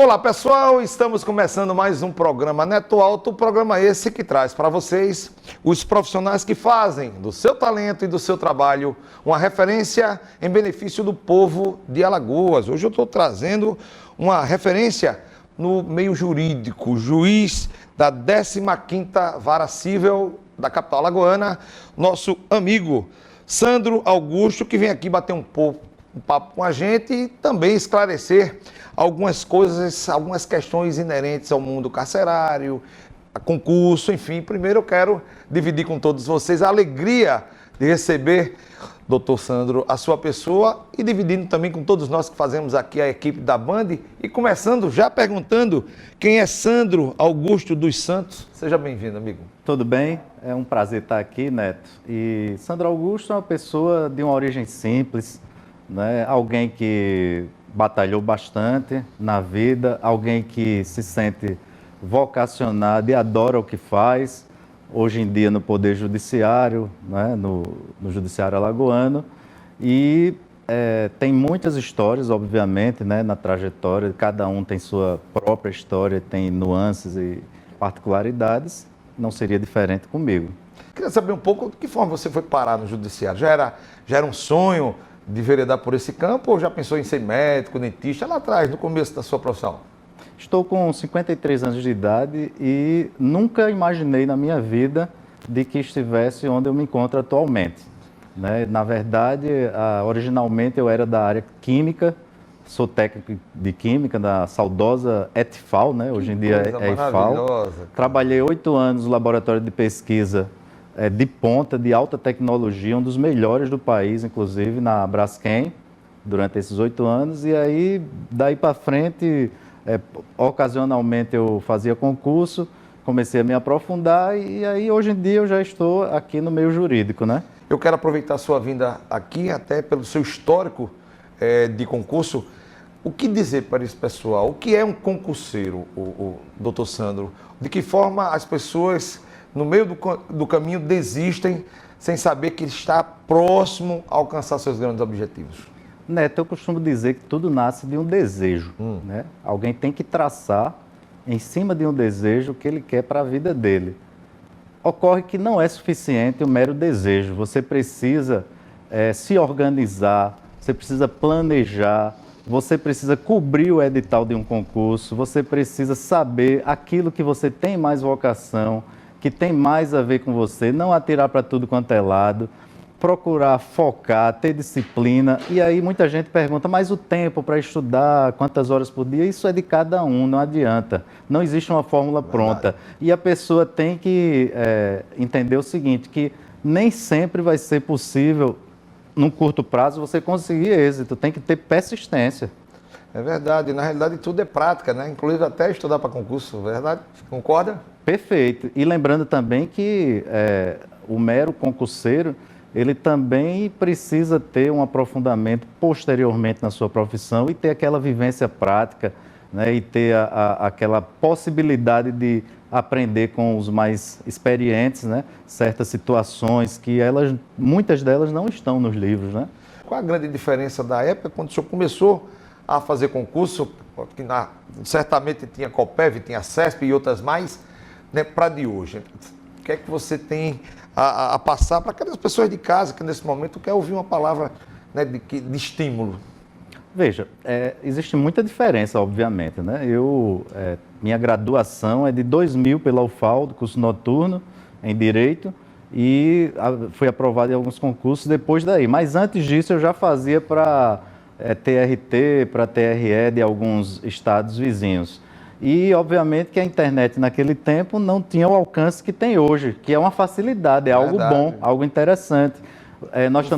Olá pessoal, estamos começando mais um programa Neto Alto, programa esse que traz para vocês os profissionais que fazem do seu talento e do seu trabalho uma referência em benefício do povo de Alagoas. Hoje eu estou trazendo uma referência no meio jurídico, juiz da 15ª Vara Cível da capital alagoana, nosso amigo Sandro Augusto, que vem aqui bater um papo com a gente e também esclarecer algumas coisas, algumas questões inerentes ao mundo carcerário, a concurso, enfim. Primeiro eu quero dividir com todos vocês a alegria de receber, doutor Sandro, a sua pessoa e dividindo também com todos nós que fazemos aqui a equipe da Band e começando já perguntando quem é Sandro Augusto dos Santos. Seja bem-vindo, amigo. Tudo bem? É um prazer estar aqui, Neto. E Sandro Augusto é uma pessoa de uma origem simples, né? Alguém que batalhou bastante na vida, alguém que se sente vocacionado e adora o que faz, hoje em dia no Poder Judiciário, né? no Judiciário Alagoano, e tem muitas histórias, obviamente, né? Na trajetória, cada um tem sua própria história, tem nuances e particularidades, não seria diferente comigo. Queria saber um pouco de que forma você foi parar no Judiciário. Já era um sonho de veredar por esse campo ou já pensou em ser médico, dentista, lá atrás, no começo da sua profissão? Estou com 53 anos de idade e nunca imaginei na minha vida de que estivesse onde eu me encontro atualmente, né? Na verdade, originalmente eu era da área química, sou técnico de química da saudosa ETFAL, né? Hoje em dia é EFAL. Trabalhei 8 anos no laboratório de pesquisa de ponta, de alta tecnologia, um dos melhores do país, inclusive, na Braskem, durante esses 8 anos. E aí, daí para frente, ocasionalmente eu fazia concurso, comecei a me aprofundar e aí, hoje em dia, eu já estou aqui no meio jurídico, né? Eu quero aproveitar a sua vinda aqui, até pelo seu histórico de concurso. O que dizer para esse pessoal? O que é um concurseiro, o doutor Sandro? De que forma as pessoas no meio do caminho desistem sem saber que está próximo a alcançar seus grandes objetivos? Neto, eu costumo dizer que tudo nasce de um desejo, né? Alguém tem que traçar em cima de um desejo que ele quer para a vida dele. Ocorre que não é suficiente o mero desejo, você precisa se organizar, você precisa planejar, você precisa cobrir o edital de um concurso, você precisa saber aquilo que você tem mais vocação, que tem mais a ver com você, não atirar para tudo quanto é lado, procurar focar, ter disciplina. E aí muita gente pergunta, mas o tempo para estudar, quantas horas por dia? Isso é de cada um, não adianta. Não existe uma fórmula pronta. E a pessoa tem que entender o seguinte, que nem sempre vai ser possível, num curto prazo, você conseguir êxito. Tem que ter persistência. É verdade. Na realidade, tudo é prática, né? Inclusive até estudar para concurso, verdade? Concorda? Perfeito. E lembrando também que o mero concurseiro, ele também precisa ter um aprofundamento posteriormente na sua profissão e ter aquela vivência prática, né? E ter aquela possibilidade de aprender com os mais experientes, né? Certas situações que muitas delas não estão nos livros, né? Qual a grande diferença da época quando o senhor começou a fazer concurso, que certamente tinha COPEV, tinha CESP e outras mais, né, para de hoje? O que é que você tem a passar para aquelas pessoas de casa que nesse momento quer ouvir uma palavra, né, de estímulo? Veja, existe muita diferença, obviamente, né? Minha graduação é de 2000 pela UFAL, do curso noturno em Direito, e fui aprovado em alguns concursos depois daí. Mas antes disso eu já fazia para TRT, para TRE de alguns estados vizinhos. E, obviamente, que a internet naquele tempo não tinha o alcance que tem hoje, que é uma facilidade, é algo bom, algo interessante.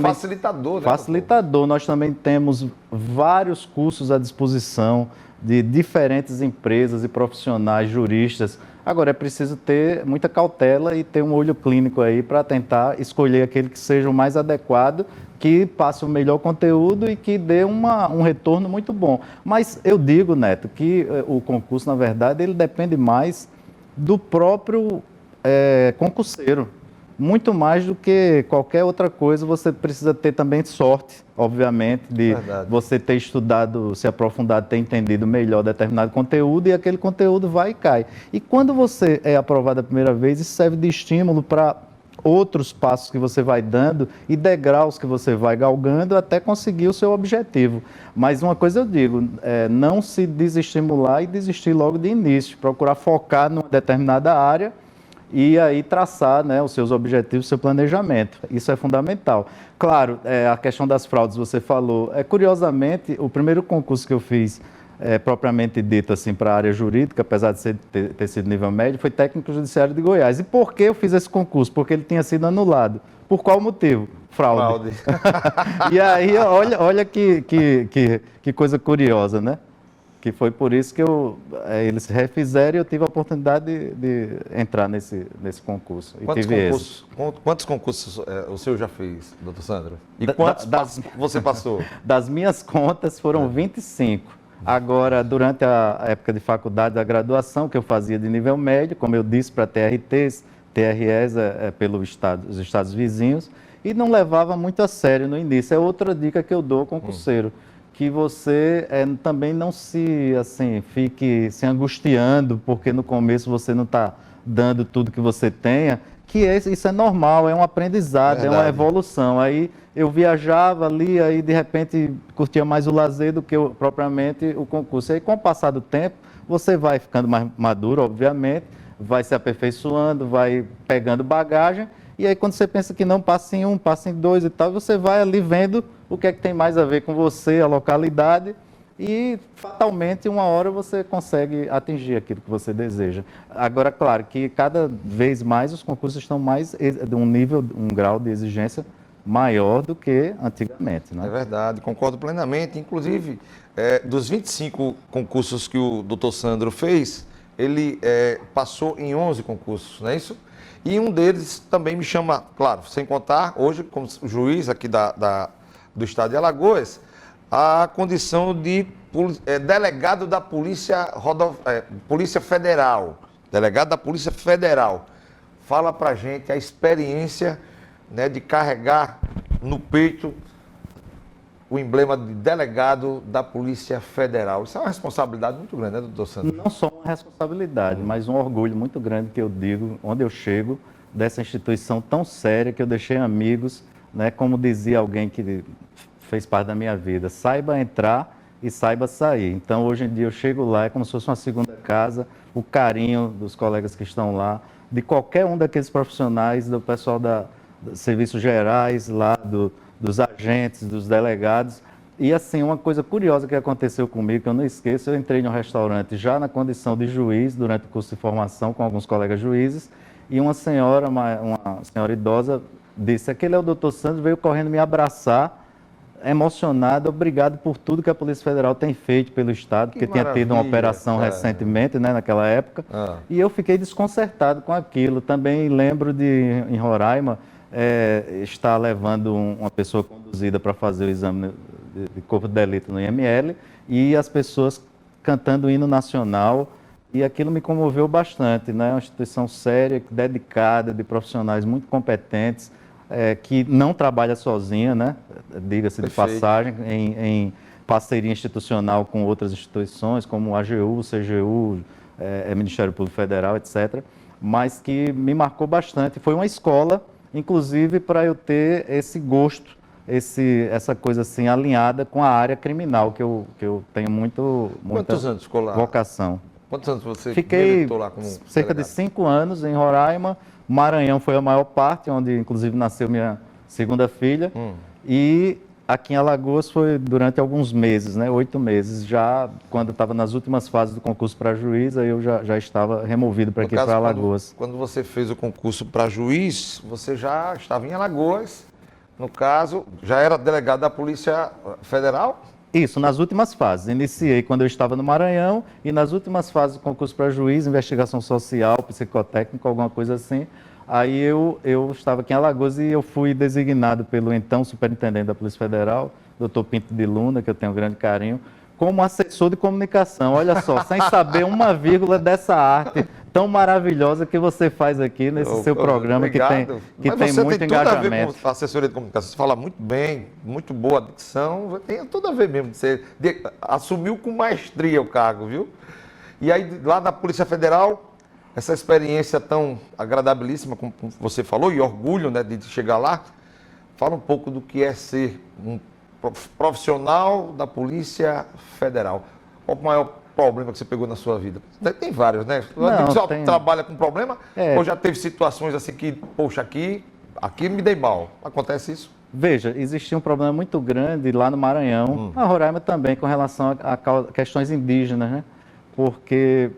Facilitador, né? Facilitador. Nós também temos vários cursos à disposição de diferentes empresas e profissionais, juristas. Agora, é preciso ter muita cautela e ter um olho clínico aí para tentar escolher aquele que seja o mais adequado, que passe o melhor conteúdo e que dê um retorno muito bom. Mas eu digo, Neto, que o concurso, na verdade, ele depende mais do próprio concurseiro. muito mais do que qualquer outra coisa, você precisa ter também sorte, obviamente, de Verdade. você ter estudado, se aprofundado, ter entendido melhor determinado conteúdo e aquele conteúdo vai e cai. E quando você é aprovado a primeira vez, isso serve de estímulo para outros passos que você vai dando e degraus que você vai galgando até conseguir o seu objetivo. Mas uma coisa eu digo, não se desestimular e desistir logo de início, procurar focar numa determinada área e aí traçar, né, os seus objetivos, o seu planejamento. Isso é fundamental. Claro, a questão das fraudes, você falou. Curiosamente, o primeiro concurso que eu fiz, propriamente dito assim, para a área jurídica, apesar de ter sido nível médio, foi técnico judiciário de Goiás. E por que eu fiz esse concurso? Porque ele tinha sido anulado. Por qual motivo? Fraude. E aí, olha que coisa curiosa, né? Que foi por isso que eles refizeram e eu tive a oportunidade de entrar nesse concurso. E Quantos concursos o senhor já fez, doutor Sandro? E quantos você passou? Das minhas contas foram 25. Agora, durante a época de faculdade, da graduação, que eu fazia de nível médio, como eu disse, para TRTs, TREs pelos estados vizinhos, e não levava muito a sério no início. É outra dica que eu dou ao concurseiro. Que você também não fique se angustiando, porque no começo você não está dando tudo que você tenha, isso é normal, é um aprendizado, verdade. É uma evolução. Aí eu viajava ali, aí de repente curtia mais o lazer do que propriamente o concurso. E aí com o passar do tempo, você vai ficando mais maduro, obviamente, vai se aperfeiçoando, vai pegando bagagem, e aí quando você pensa que não, passa em um, passa em dois e tal, você vai ali vendo o que é que tem mais a ver com você, a localidade, e fatalmente uma hora você consegue atingir aquilo que você deseja. Agora, claro que cada vez mais os concursos estão mais de um grau de exigência maior do que antigamente, né? É verdade, concordo plenamente. Inclusive, dos 25 concursos que o doutor Sandro fez, ele passou em 11 concursos, não é isso? E um deles também me chama, claro, sem contar, hoje, como juiz aqui do estado de Alagoas, a condição de delegado da Polícia Federal. Delegado da Polícia Federal. Fala pra gente a experiência, né, de carregar no peito o emblema de delegado da Polícia Federal. Isso é uma responsabilidade muito grande, né, doutor Sandro? Não só uma responsabilidade, mas um orgulho muito grande que eu digo, onde eu chego, dessa instituição tão séria que eu deixei amigos, né, como dizia alguém que fez parte da minha vida, saiba entrar e saiba sair. Então, hoje em dia, eu chego lá, é como se fosse uma segunda casa, o carinho dos colegas que estão lá, de qualquer um daqueles profissionais, do pessoal dos serviços gerais, lá dos agentes, dos delegados. E, assim, uma coisa curiosa que aconteceu comigo, que eu não esqueço, eu entrei no restaurante já na condição de juiz, durante o curso de formação com alguns colegas juízes, e uma senhora idosa, disse, aquele é o doutor Sandro, veio correndo me abraçar, emocionado, obrigado por tudo que a Polícia Federal tem feito pelo Estado, porque tinha tido uma operação recentemente, né, naquela época, e eu fiquei desconcertado com aquilo. Também lembro de, em Roraima, estar levando uma pessoa conduzida para fazer o exame de corpo de delito no IML, e as pessoas cantando o hino nacional, e aquilo me comoveu bastante, né? Uma instituição séria, dedicada, de profissionais muito competentes, que não trabalha sozinha, né? Diga-se de passagem, em parceria institucional com outras instituições, como o AGU, o CGU, Ministério Público Federal, etc., mas que me marcou bastante. Foi uma escola, inclusive, para eu ter esse gosto, essa coisa assim alinhada com a área criminal, que eu tenho muita Quantos anos ficou lá? Vocação. Quantos anos você Fiquei lá como cerca de 5 anos em Roraima. Maranhão foi a maior parte, onde inclusive nasceu minha segunda filha. E aqui em Alagoas foi durante alguns meses, né? 8 meses. Já quando eu estava nas últimas fases do concurso para juiz, aí eu já estava removido para aqui, para Alagoas. Quando você fez o concurso para juiz, você já estava em Alagoas. No caso, já era delegado da Polícia Federal? Isso, nas últimas fases. Iniciei quando eu estava no Maranhão e nas últimas fases do concurso para juiz, investigação social, psicotécnico, alguma coisa assim. Aí eu estava aqui em Alagoas e eu fui designado pelo então superintendente da Polícia Federal, doutor Pinto de Luna, que eu tenho um grande carinho, como assessor de comunicação. Olha só, sem saber uma vírgula dessa arte tão maravilhosa que você faz aqui nesse seu programa, obrigado. que tem você muito tem tudo a ver engajamento. com a assessoria de comunicação. Você fala muito bem, muito boa a dicção, tem tudo a ver mesmo. Você assumiu com maestria o cargo, viu? E aí, lá na Polícia Federal, essa experiência tão agradabilíssima, como você falou, e orgulho, né, de chegar lá. Fala um pouco do que é ser um profissional da Polícia Federal. Qual o maior problema que você pegou na sua vida? Tem vários, né? Você só trabalha com problema ou já teve situações assim que, poxa, aqui me dei mal. Acontece isso? Veja, existia um problema muito grande lá no Maranhão, na Roraima também, com relação a questões indígenas, né? Porque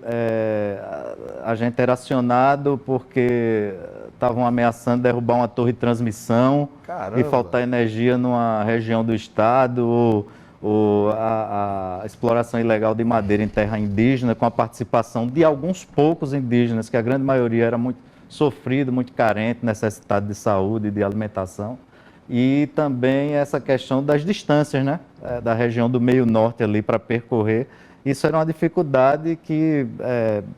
a gente era acionado porque estavam ameaçando derrubar uma torre de transmissão. Caramba. E faltar energia numa região do estado, ou a exploração ilegal de madeira em terra indígena, com a participação de alguns poucos indígenas, que a grande maioria era muito sofrido, muito carente, necessitado de saúde e de alimentação. E também essa questão das distâncias, né? Da região do meio norte ali para percorrer. Isso era uma dificuldade que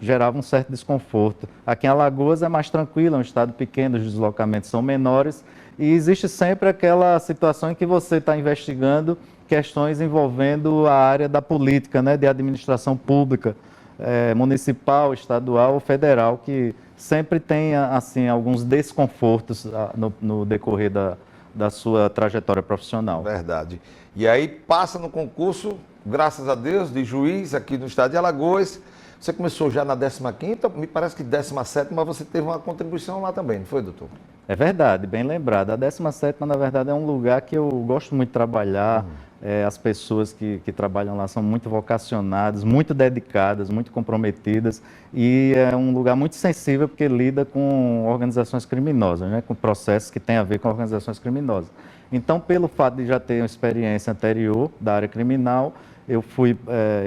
gerava um certo desconforto. Aqui em Alagoas é mais tranquilo, é um estado pequeno, os deslocamentos são menores e existe sempre aquela situação em que você está investigando questões envolvendo a área da política, né, de administração pública, municipal, estadual ou federal, que sempre tem assim, alguns desconfortos no decorrer da sua trajetória profissional. Verdade. E aí passa no concurso, graças a Deus, de juiz aqui no estado de Alagoas. Você começou já na 15ª, me parece que 17ª, mas você teve uma contribuição lá também, não foi, doutor? É verdade, bem lembrado. A 17ª, na verdade, é um lugar que eu gosto muito de trabalhar. As pessoas que trabalham lá são muito vocacionadas, muito dedicadas, muito comprometidas. E é um lugar muito sensível porque lida com organizações criminosas, né? Com processos que têm a ver com organizações criminosas. Então, pelo fato de já ter uma experiência anterior da área criminal, eu fui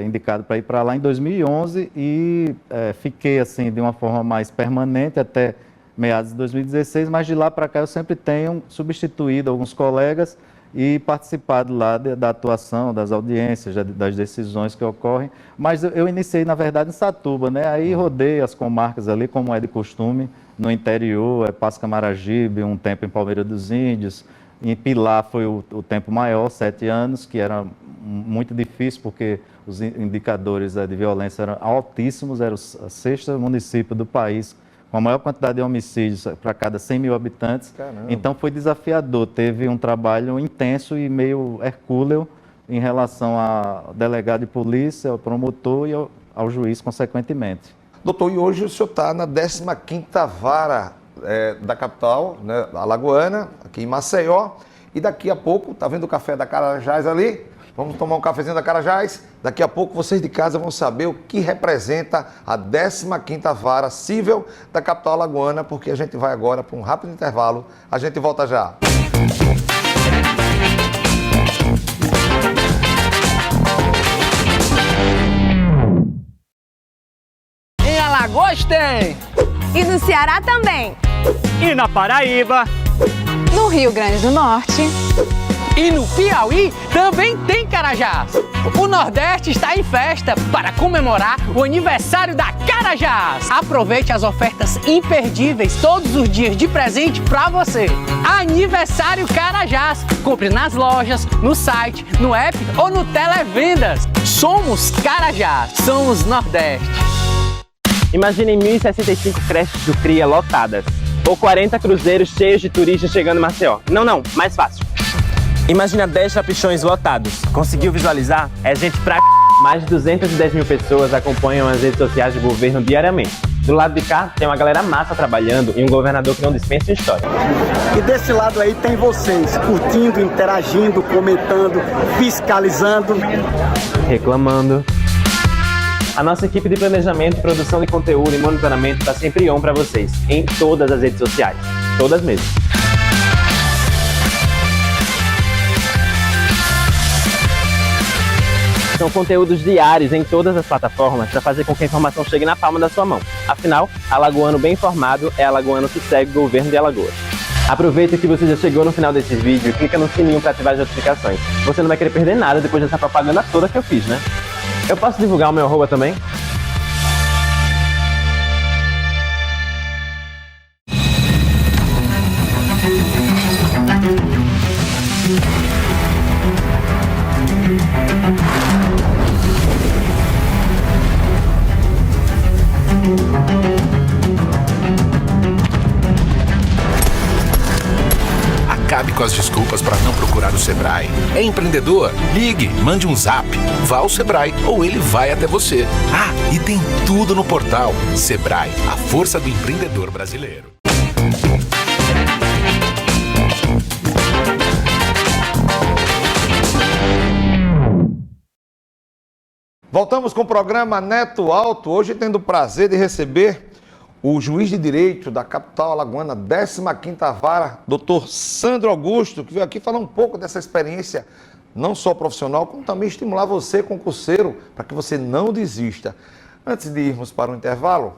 indicado para ir para lá em 2011 e fiquei assim de uma forma mais permanente até meados de 2016, mas de lá para cá eu sempre tenho substituído alguns colegas e participado lá da atuação, das audiências, das decisões que ocorrem. Mas eu iniciei, na verdade, em Satuba, né? Aí rodei as comarcas ali, como é de costume, no interior, Pasco Camaragibe, um tempo em Palmeira dos Índios. Em Pilar foi o tempo maior, 7 anos, que era muito difícil, porque os indicadores de violência eram altíssimos, era o 6º município do país, com a maior quantidade de homicídios para cada 100 mil habitantes. Caramba. Então foi desafiador, teve um trabalho intenso e meio hercúleo em relação ao delegado de polícia, ao promotor e ao juiz, consequentemente. Doutor, e hoje o senhor está na 15ª Vara da capital, né, alagoana, aqui em Maceió, e daqui a pouco, tá vendo o café da Carajás ali? Vamos tomar um cafezinho da Carajás. Daqui a pouco vocês de casa vão saber o que representa a 15ª Vara Cível da capital alagoana, porque a gente vai agora para um rápido intervalo. A gente volta já. Em Alagoas tem! E no Ceará também. E na Paraíba! No Rio Grande do Norte. E no Piauí também tem Carajás. O Nordeste está em festa para comemorar o aniversário da Carajás. Aproveite as ofertas imperdíveis todos os dias de presente para você. Aniversário Carajás. Compre nas lojas, no site, no app ou no Televendas. Somos Carajás. Somos Nordeste. Imaginem 1.065 creches do CRIA lotadas. Ou 40 cruzeiros cheios de turistas chegando em Maceió. Não, mais fácil. Imagina 10 trapichões lotados. Conseguiu visualizar? É gente pra... Mais de 210 mil pessoas acompanham as redes sociais do governo diariamente. Do lado de cá, tem uma galera massa trabalhando e um governador que não dispensa uma história. E desse lado aí tem vocês, curtindo, interagindo, comentando, fiscalizando. Reclamando. A nossa equipe de planejamento, produção de conteúdo e monitoramento está sempre on para vocês, em todas as redes sociais. Todas mesmo. São conteúdos diários em todas as plataformas para fazer com que a informação chegue na palma da sua mão. Afinal, alagoano bem informado é alagoano que segue o governo de Alagoas. Aproveita que você já chegou no final desse vídeo e clica no sininho para ativar as notificações. Você não vai querer perder nada depois dessa propaganda toda que eu fiz, né? Eu posso divulgar o meu arroba também? Acabe com as desculpas para não procurar o Sebrae. É empreendedor? Ligue, mande um zap, vá ao Sebrae ou ele vai até você. Ah, e tem tudo no portal. Sebrae, a força do empreendedor brasileiro. Voltamos com o programa Neto Alto, hoje tendo o prazer de receber o juiz de direito da capital alagoana, 15ª Vara, doutor Sandro Augusto, que veio aqui falar um pouco dessa experiência, não só profissional, como também estimular você, concurseiro, para que você não desista. Antes de irmos para o intervalo,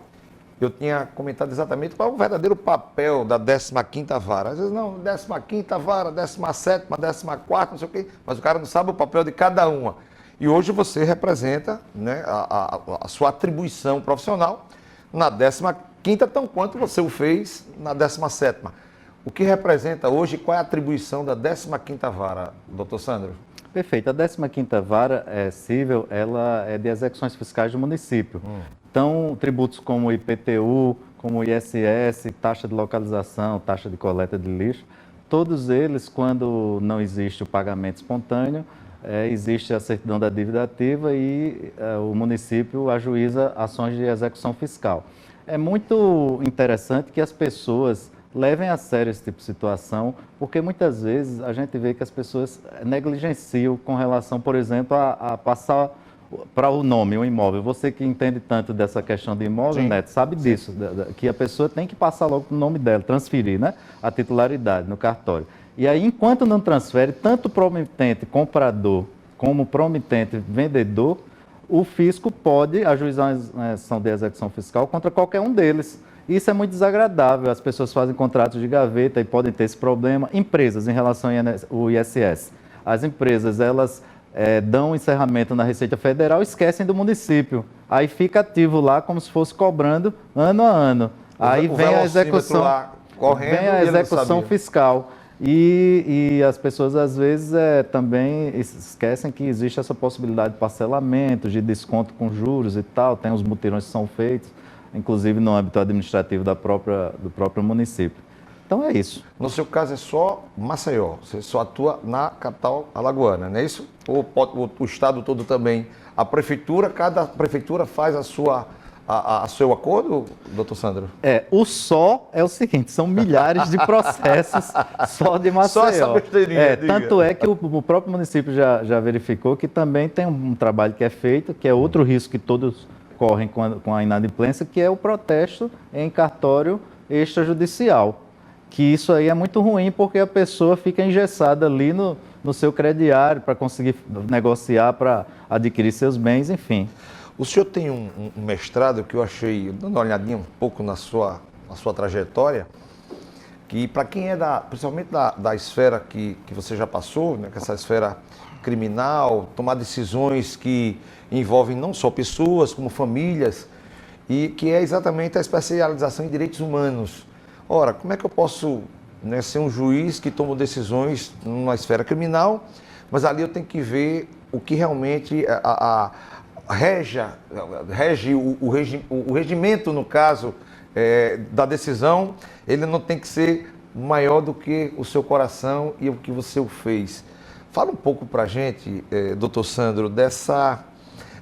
eu tinha comentado exatamente qual é o verdadeiro papel da 15ª Vara. Às vezes não, 15ª Vara, 17ª, 14ª, não sei o quê, mas o cara não sabe o papel de cada uma. E hoje você representa, né, a sua atribuição profissional na 15ª, tão quanto você o fez na 17ª. O que representa hoje, qual é a atribuição da 15ª Vara, doutor Sandro? Perfeito. A 15ª Vara Civil, ela é de execuções fiscais do município. Então, tributos como o IPTU, como o ISS, taxa de localização, taxa de coleta de lixo, todos eles, quando não existe o pagamento espontâneo, existe a certidão da dívida ativa e o município ajuiza ações de execução fiscal. É muito interessante que as pessoas levem a sério esse tipo de situação, porque muitas vezes a gente vê que as pessoas negligenciam com relação, por exemplo, a passar para o nome, o imóvel. Você que entende tanto dessa questão de imóvel, Neto, sabe disso, que a pessoa tem que passar logo o nome dela, transferir, né, a titularidade no cartório. E aí, enquanto não transfere, tanto o promitente comprador como o promitente vendedor, o fisco pode ajuizar uma ação de execução fiscal contra qualquer um deles. Isso é muito desagradável, as pessoas fazem contratos de gaveta e podem ter esse problema. Empresas, em relação ao ISS, as empresas, elas dão um encerramento na Receita Federal e esquecem do município. Aí fica ativo lá como se fosse cobrando ano a ano. Aí vem a execução, fiscal. E as pessoas, às vezes, também esquecem que existe essa possibilidade de parcelamento, de desconto com juros e tal. Tem os mutirões que são feitos, inclusive no âmbito administrativo do próprio município. Então é isso. No seu caso é só Maceió, você só atua na capital alagoana, não é isso? Ou o estado todo também? A prefeitura, cada prefeitura faz a seu acordo, doutor Sandro? O só é o seguinte, são milhares de processos só de Maceió. Só essa besteirinha. Tanto é que o próprio município já verificou que também tem um trabalho que é feito, que é outro risco que todos correm com a inadimplência, que é o protesto em cartório extrajudicial. Que isso aí é muito ruim porque a pessoa fica engessada ali no seu crediário para conseguir negociar, para adquirir seus bens, enfim. O senhor tem um mestrado que eu achei, dando uma olhadinha um pouco na sua trajetória, que para quem é principalmente da esfera que você já passou, né, que essa esfera criminal, tomar decisões que envolvem não só pessoas, como famílias, e que é exatamente a especialização em direitos humanos. Ora, como é que eu posso, né, ser um juiz que toma decisões numa esfera criminal, mas ali eu tenho que ver o que realmente rege o regimento, no caso, da decisão, ele não tem que ser maior do que o seu coração e o que você o fez. Fala um pouco para a gente, doutor Sandro,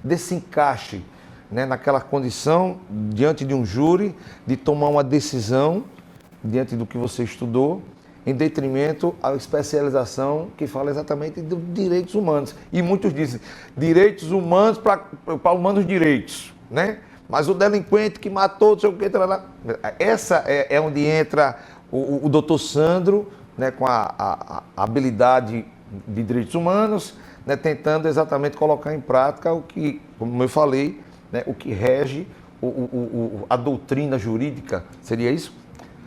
desse encaixe, né, naquela condição, diante de um júri, de tomar uma decisão, diante do que você estudou, em detrimento à especialização que fala exatamente dos direitos humanos. E muitos dizem, direitos humanos para humanos direitos, né? Mas o delinquente que matou, não sei o que, essa é onde entra o doutor Sandro, né, com a habilidade de direitos humanos, né, tentando exatamente colocar em prática o que, como eu falei, né, o que rege a doutrina jurídica. Seria isso?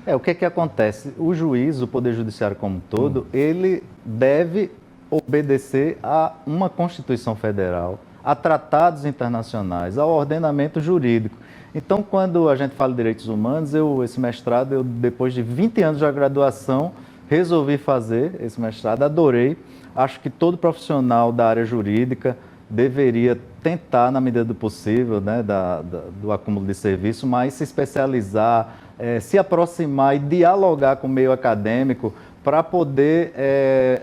O que acontece? O juiz, o Poder Judiciário como um todo, ele deve obedecer a uma Constituição Federal, a tratados internacionais, ao ordenamento jurídico. Então, quando a gente fala de direitos humanos, esse mestrado, depois de 20 anos de graduação, resolvi fazer esse mestrado, adorei. Acho que todo profissional da área jurídica deveria tentar, na medida do possível, né, do acúmulo de serviço, mas se especializar, se aproximar e dialogar com o meio acadêmico para poder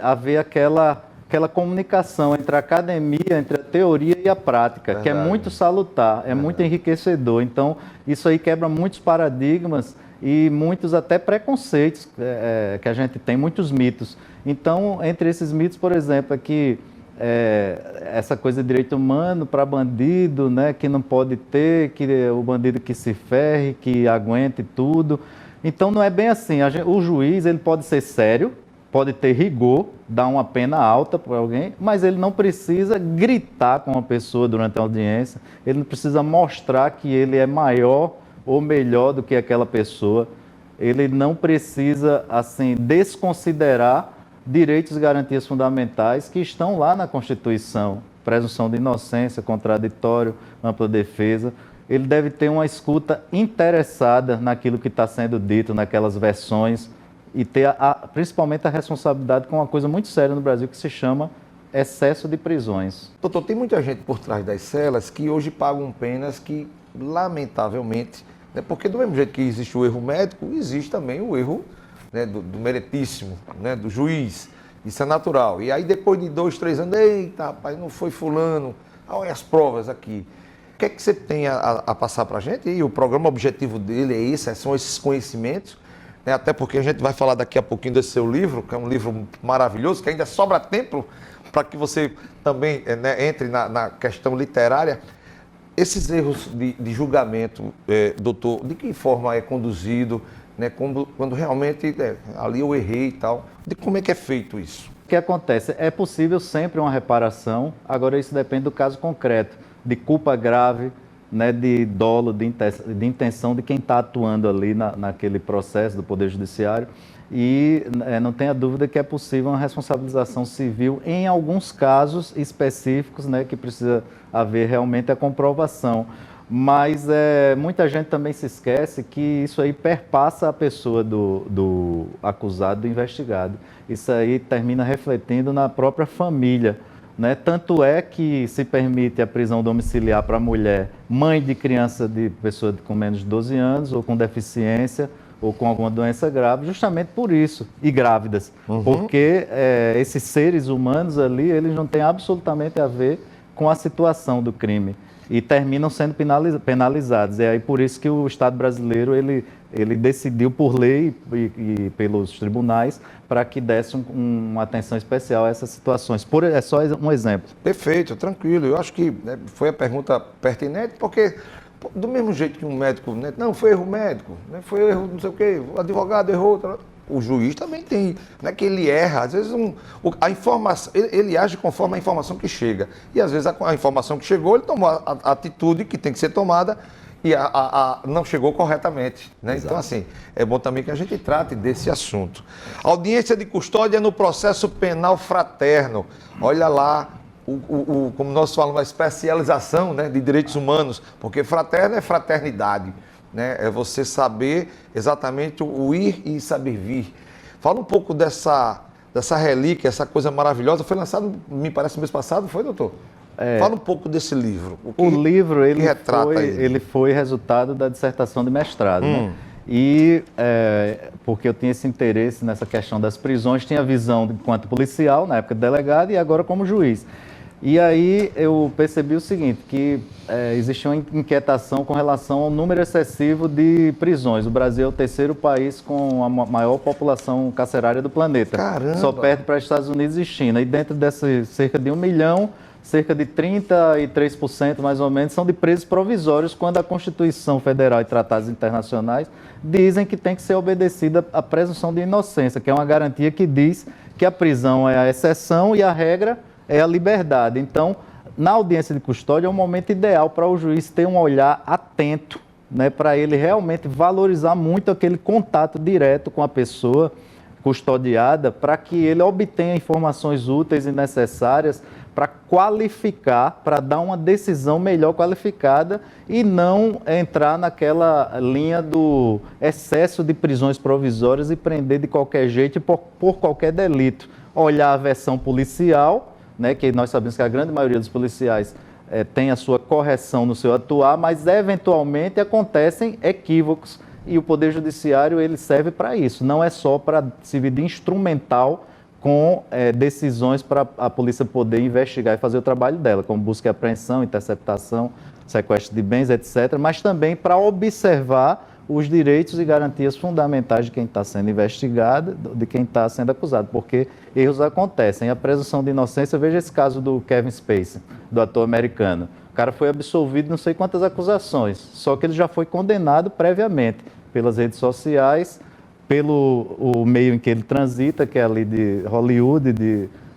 haver aquela comunicação entre a academia, entre a teoria e a prática, que é muito salutar, é muito enriquecedor. Então, isso aí quebra muitos paradigmas e muitos até preconceitos que a gente tem, muitos mitos. Então, entre esses mitos, por exemplo, é que essa coisa de direito humano para bandido, né, que não pode ter, que o bandido que se ferre, que aguente tudo. Então, não é bem assim. O juiz ele pode ser sério, pode ter rigor, dar uma pena alta para alguém, mas ele não precisa gritar com uma pessoa durante a audiência, ele não precisa mostrar que ele é maior ou melhor do que aquela pessoa, ele não precisa, assim, desconsiderar direitos e garantias fundamentais que estão lá na Constituição, presunção de inocência, contraditório, ampla defesa. Ele deve ter uma escuta interessada naquilo que está sendo dito, naquelas versões, e ter principalmente a responsabilidade com uma coisa muito séria no Brasil que se chama excesso de prisões. Doutor, tem muita gente por trás das celas que hoje pagam penas que, lamentavelmente, né, porque do mesmo jeito que existe o erro médico, existe também o erro, né, do meritíssimo, né, do juiz. Isso é natural. E aí depois de 2, 3 anos, eita, rapaz, não foi fulano, olha as provas aqui. O que é que você tem a passar para a gente? E o programa objetivo dele é esse, são esses conhecimentos, né, até porque a gente vai falar daqui a pouquinho desse seu livro, que é um livro maravilhoso, que ainda sobra tempo para que você também, né, entre na questão literária. Esses erros de julgamento, doutor, de que forma é conduzido, né, quando realmente ali eu errei e tal, de como é que é feito isso? O que acontece? É possível sempre uma reparação, agora isso depende do caso concreto, de culpa grave, né, de dolo, de intenção de quem está atuando ali naquele processo do Poder Judiciário. E não tenha dúvida que é possível uma responsabilização civil em alguns casos específicos, né, que precisa haver realmente a comprovação. Mas muita gente também se esquece que isso aí perpassa a pessoa do acusado, do investigado. Isso aí termina refletindo na própria família, né? Tanto é que se permite a prisão domiciliar para a mulher, mãe de criança de pessoa com menos de 12 anos ou com deficiência, ou com alguma doença grave, justamente por isso, e grávidas, porque esses seres humanos ali, eles não têm absolutamente a ver com a situação do crime e terminam sendo penalizados. É aí por isso que o Estado brasileiro, ele decidiu por lei e pelos tribunais para que desse uma atenção especial a essas situações. É só um exemplo. Perfeito, tranquilo. Eu acho que foi a pergunta pertinente, porque do mesmo jeito que um médico, né, não, foi erro médico, né, foi erro não sei o quê, o advogado errou, o juiz também tem, né, que ele erra, às vezes a informação, ele age conforme a informação que chega, e às vezes a informação que chegou, ele tomou a atitude que tem que ser tomada e não chegou corretamente, né? Então, assim, é bom também que a gente trate desse assunto. Audiência de custódia no processo penal fraterno, olha lá, como nós falamos, a especialização, né, de direitos humanos, porque fraterno é fraternidade, né, é você saber exatamente o ir e saber vir. Fala um pouco dessa relíquia, essa coisa maravilhosa, foi lançado, me parece, no mês passado, foi, doutor? Fala um pouco desse livro. O livro, ele foi resultado da dissertação de mestrado, né? E porque eu tinha esse interesse nessa questão das prisões, tinha visão enquanto policial, na época de delegado, e agora como juiz. E aí eu percebi o seguinte, que existia uma inquietação com relação ao número excessivo de prisões. O Brasil é o terceiro país com a maior população carcerária do planeta. Caramba! Só perto para Estados Unidos e China. E dentro dessas cerca de 1 milhão, cerca de 33% mais ou menos são de presos provisórios, quando a Constituição Federal e tratados internacionais dizem que tem que ser obedecida a presunção de inocência, que é uma garantia que diz que a prisão é a exceção e a regra é a liberdade. Então, na audiência de custódia é um momento ideal para o juiz ter um olhar atento né, para ele realmente valorizar muito aquele contato direto com a pessoa custodiada, para que ele obtenha informações úteis e necessárias para qualificar, para dar uma decisão melhor qualificada e não entrar naquela linha do excesso de prisões provisórias e prender de qualquer jeito e por qualquer delito. Olhar a versão policial, né, que nós sabemos que a grande maioria dos policiais tem a sua correção no seu atuar, mas eventualmente acontecem equívocos e o Poder Judiciário ele serve para isso, não é só para servir de instrumental com decisões para a polícia poder investigar e fazer o trabalho dela, como busca e apreensão, interceptação, sequestro de bens, etc., mas também para observar os direitos e garantias fundamentais de quem está sendo investigado, de quem está sendo acusado, porque erros acontecem. A presunção de inocência, veja esse caso do Kevin Spacey, do ator americano. O cara foi absolvido de não sei quantas acusações, só que ele já foi condenado previamente pelas redes sociais, pelo o meio em que ele transita, que é ali de Hollywood,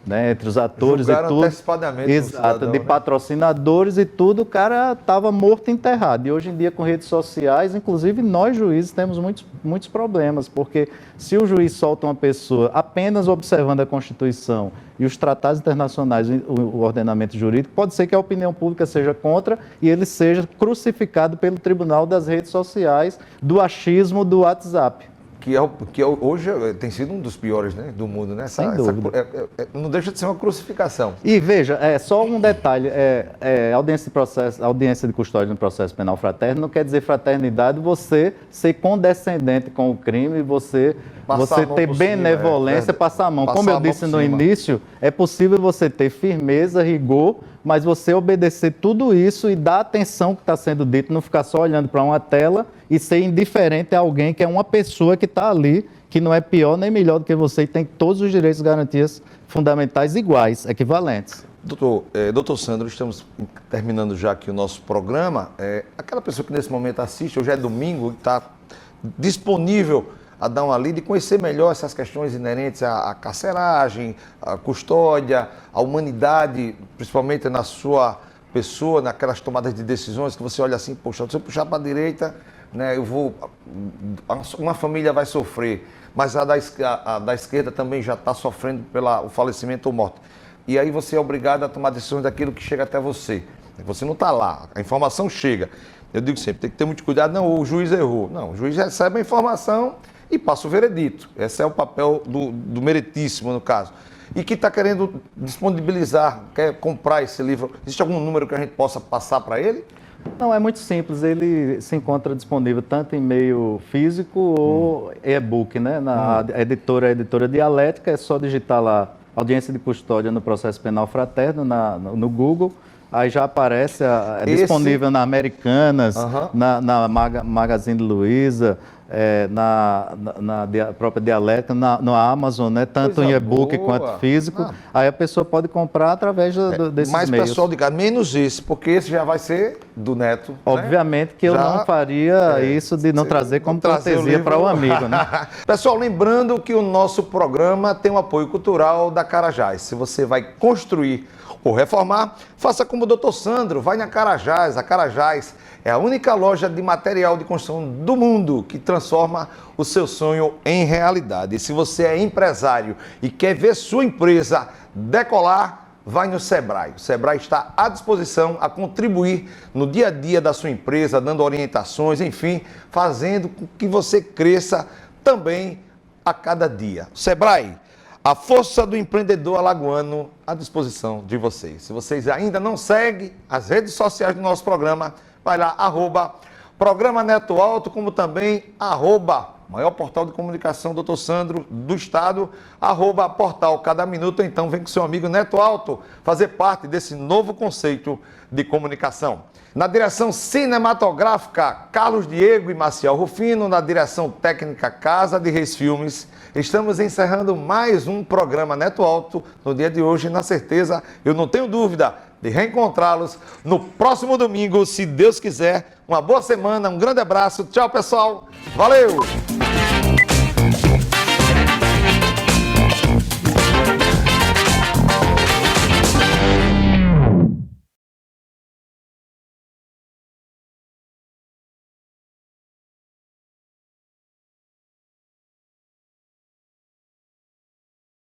né, entre os atores Julgaram e tudo. antecipadamente Exato, o cidadão, de né? patrocinadores e tudo, o cara estava morto e enterrado. E hoje em dia, com redes sociais, inclusive nós juízes temos muitos problemas, porque se o juiz solta uma pessoa apenas observando a Constituição e os tratados internacionais, o ordenamento jurídico, pode ser que a opinião pública seja contra e ele seja crucificado pelo tribunal das redes sociais, do achismo do WhatsApp. Hoje tem sido um dos piores, né, do mundo, né? Sem dúvida. Não deixa de ser uma crucificação. E veja, só um detalhe, audiência de custódia no processo penal fraterno não quer dizer fraternidade, você ser condescendente com o crime, você ter benevolência, passar a mão. Como eu disse no início, é possível você ter firmeza, rigor, mas você obedecer tudo isso e dar atenção que está sendo dito, não ficar só olhando para uma tela e ser indiferente a alguém que é uma pessoa que está ali, que não é pior nem melhor do que você e tem todos os direitos e garantias fundamentais iguais, equivalentes. Doutor Sandro, estamos terminando já aqui o nosso programa. Aquela pessoa que nesse momento assiste, hoje é domingo, está disponível a dar uma lida e conhecer melhor essas questões inerentes à carceragem, à custódia, à humanidade, principalmente na sua pessoa, naquelas tomadas de decisões que você olha assim, poxa, se eu puxar para a direita, né, uma família vai sofrer, mas a da esquerda também já está sofrendo pelo falecimento ou morte. E aí você é obrigado a tomar decisões daquilo que chega até você. Você não está lá, a informação chega. Eu digo sempre, tem que ter muito cuidado, não, o juiz errou. Não, o juiz recebe a informação e passa o veredito. Esse é o papel do meritíssimo, no caso. E que está querendo disponibilizar, quer comprar esse livro. Existe algum número que a gente possa passar para ele? Não, é muito simples. Ele se encontra disponível tanto em meio físico ou e-book, né? Na editora Dialética, é só digitar lá audiência de custódia no processo penal fraterno no Google. Aí já aparece, disponível na Americanas, na Magazine Luiza, na própria Dialética, na Amazon, né? Tanto em e-book quanto físico. Aí a pessoa pode comprar através desses meios. Mais pessoal de casa, menos esse, porque esse já vai ser do neto. Obviamente, né? Que eu não faria isso de não trazer como cortesia para o amigo, né? Pessoal, lembrando que o nosso programa tem o apoio cultural da Carajás. Se você vai construir ou reformar, faça como o Dr. Sandro, vai na Carajás. A Carajás é a única loja de material de construção do mundo que transforma o seu sonho em realidade. E se você é empresário e quer ver sua empresa decolar, vai no Sebrae. O Sebrae está à disposição a contribuir no dia a dia da sua empresa, dando orientações, enfim, fazendo com que você cresça também a cada dia. Sebrae, a força do empreendedor alagoano à disposição de vocês. Se vocês ainda não seguem as redes sociais do nosso programa, vai lá, @Programa Neto Alto, como também maior portal de comunicação, Dr. Sandro, do Estado, @Portal Cada Minuto. Então vem com seu amigo Neto Alto fazer parte desse novo conceito de comunicação. Na direção cinematográfica, Carlos Diego e Maciel Rufino. Na direção técnica, Casa de Reis Filmes. Estamos encerrando mais um programa Neto Alto no dia de hoje. Na certeza, eu não tenho dúvida de reencontrá-los no próximo domingo, se Deus quiser. Uma boa semana, um grande abraço. Tchau, pessoal. Valeu!